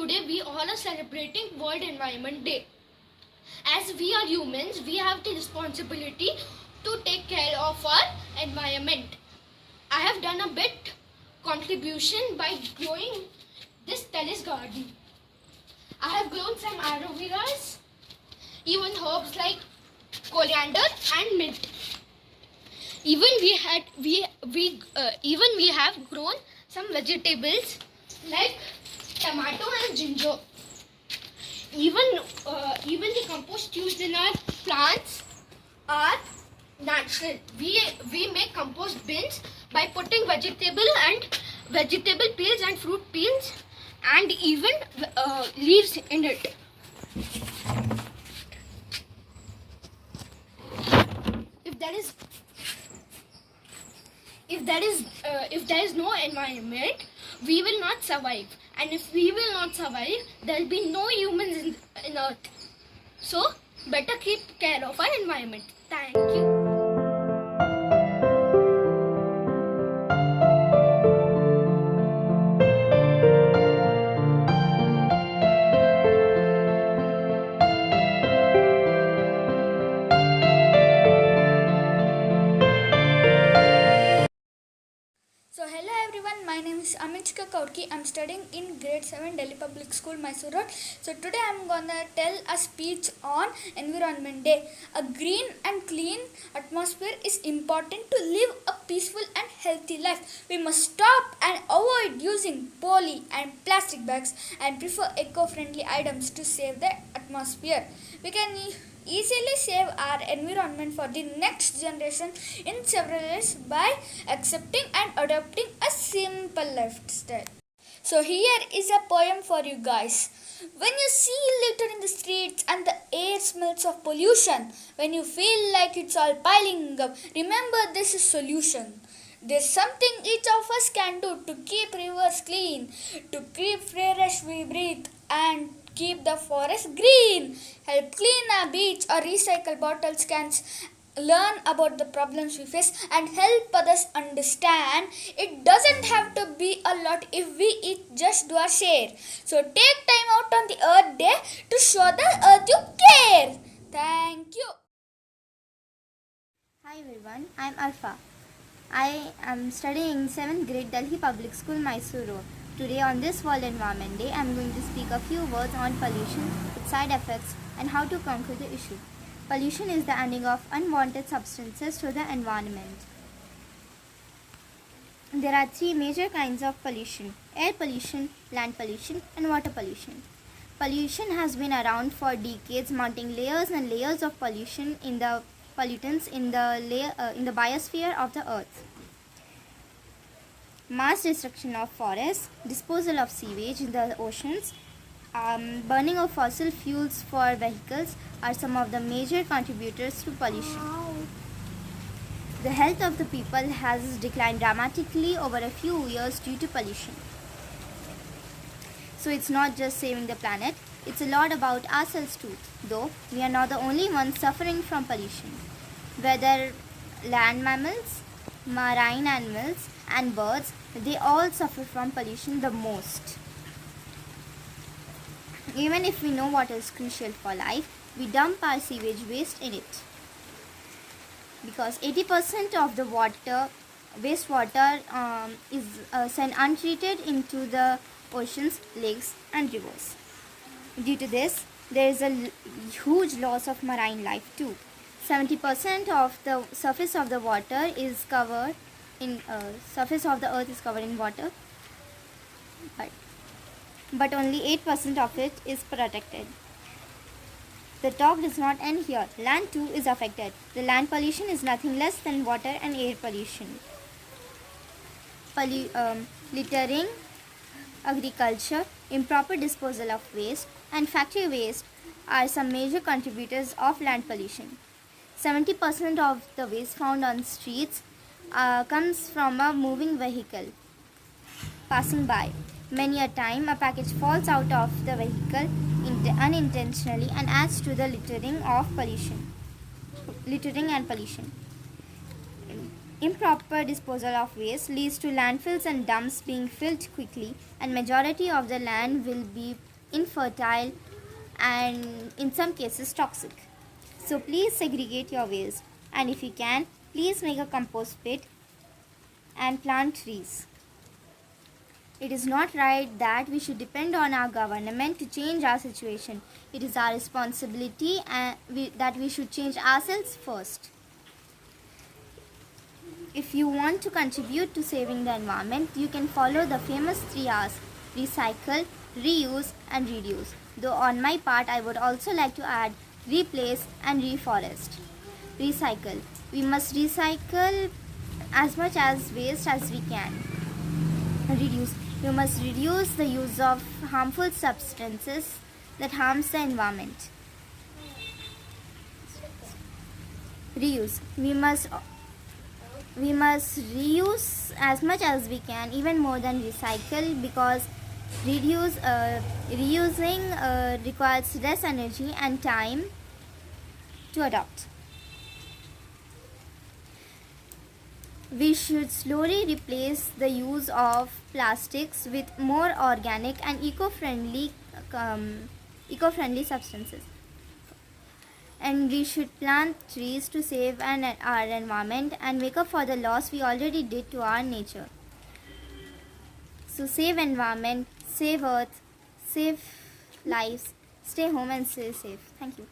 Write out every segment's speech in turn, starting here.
today we all are celebrating World Environment Day. As we are humans, we have the responsibility to take care of our environment. I have done a bit contribution by growing this terrace garden. I have grown some aloe veras, even herbs like coriander and mint. Even we have grown some vegetables like tomato and ginger. Even the compost used in our plants are natural. We make compost bins by putting vegetable peels and fruit peels and even leaves in it. If there is no environment, we will not survive, and if we will not survive, there will be no humans in earth. So better keep care of our environment. Thank you. So hello everyone, my name is Amichika Kaurki. I'm studying in grade 7 Delhi Public School, Mysore Road. So today I'm gonna tell a speech on Environment Day. A green and clean atmosphere is important to live a peaceful and healthy life. We must stop and avoid using poly and plastic bags and prefer eco-friendly items to save the atmosphere. We can easily save our environment for the next generation in several ways by accepting and adopting a simple lifestyle. So here is a poem for you guys. When you see litter in the streets and the air smells of pollution, when you feel like it's all piling up, remember this is solution. There's something each of us can do to keep rivers clean, to keep fresh we breathe, and keep the forest green. Help clean a beach or recycle bottles cans. Learn about the problems we face and help others understand. It doesn't have to be a lot if we each just do our share. So take time out on the Earth Day to show the earth you care. Thank you. Hi everyone, I am Alpha. I am studying 7th grade Delhi Public School, Mysore Road. Today on this World Environment Day, I am going to speak a few words on pollution, its side effects and how to conquer the issue. Pollution is the adding of unwanted substances to the environment. There are three major kinds of pollution: air pollution, land pollution and water pollution. Pollution has been around for decades, mounting layers and layers of pollution in the pollutants in the biosphere of the earth. Mass destruction of forests, disposal of sewage in the oceans, burning of fossil fuels for vehicles are some of the major contributors to pollution. The health of the people has declined dramatically over a few years due to pollution. So it's not just saving the planet, it's a lot about ourselves too, though we are not the only ones suffering from pollution. Whether land mammals, marine animals and birds, they all suffer from pollution the most. Even if we know water is crucial for life, we dump our sewage waste in it. Because 80% of the wastewater is sent untreated into the oceans, lakes and rivers. Due to this, there is a huge loss of marine life too. 70% of the surface of the water is covered in surface of the earth is covered in water, but only 8% of it is protected. The talk does not end here. Land too is affected. The land pollution is nothing less than water and air pollution. Littering, agriculture, improper disposal of waste and factory waste are some major contributors of land pollution. 70% of the waste found on streets comes from a moving vehicle passing by. Many a time a package falls out of the vehicle unintentionally and adds to the littering and pollution. Improper disposal of waste leads to landfills and dumps being filled quickly, and majority of the land will be infertile, and in some cases toxic. So please segregate your waste, and if you can, please make a compost pit and plant trees. It is not right that we should depend on our government to change our situation. It is our responsibility that we should change ourselves first. If you want to contribute to saving the environment, you can follow the famous 3 R's: recycle, reuse, and reduce. Though on my part, I would also like to add replace and reforest. Recycle. We must recycle as much as waste as we can. Reduce. We must reduce the use of harmful substances that harms the environment. Reuse. We must reuse as much as we can, even more than recycle, because reusing requires less energy and time to adopt. We should slowly replace the use of plastics with more organic and eco-friendly substances. And we should plant trees to save our environment and make up for the loss we already did to our nature. So save environment, save earth, save lives, stay home and stay safe. Thank you.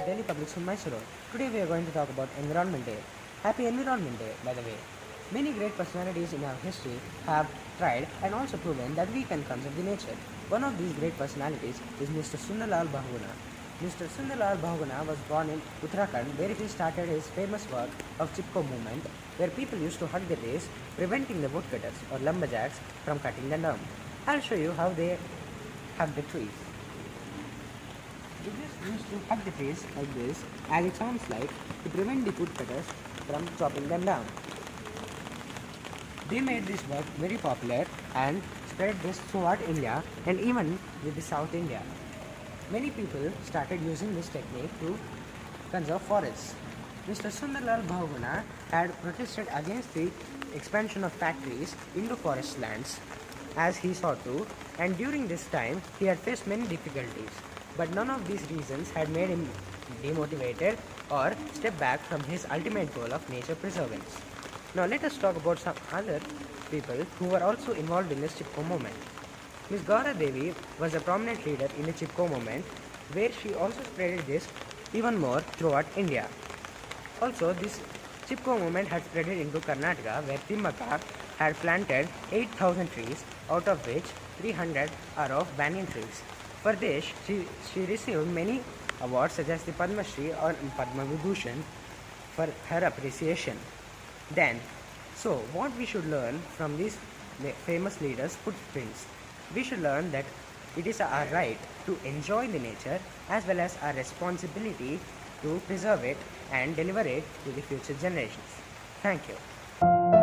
Delhi Public School, Mysore. Today we are going to talk about Environment Day. Happy Environment Day, by the way. Many great personalities in our history have tried and also proven that we can conserve the nature. One of these great personalities is Mr. Sundarlal Bahuguna. Mr. Sundarlal Bahuguna was born in Uttarakhand, where he started his famous work of Chipko movement, where people used to hug the trees, preventing the woodcutters or lumberjacks from cutting them down. I'll show you how they hug the trees. They just used to hug the trees like this, as it sounds like, to prevent the woodcutters from chopping them down. They made this work very popular and spread this throughout India and even with the South India. Many people started using this technique to conserve forests. Mr. Sundarlal Bahuguna had protested against the expansion of factories into forest lands as he sought to, and during this time he had faced many difficulties. But none of these reasons had made him demotivated or step back from his ultimate goal of nature preservance. Now let us talk about some other people who were also involved in this Chipko movement. Ms. Gaura Devi was a prominent leader in the Chipko movement, where she also spreaded this even more throughout India. Also, this Chipko movement had spread into Karnataka, where Timmaka had planted 8,000 trees, out of which 300 are of banyan trees. For this, she received many awards such as the Padma Shri or Padma Vibhushan for her appreciation. So what we should learn from these famous leaders' footprints. We should learn that it is our right to enjoy the nature as well as our responsibility to preserve it and deliver it to the future generations. Thank you.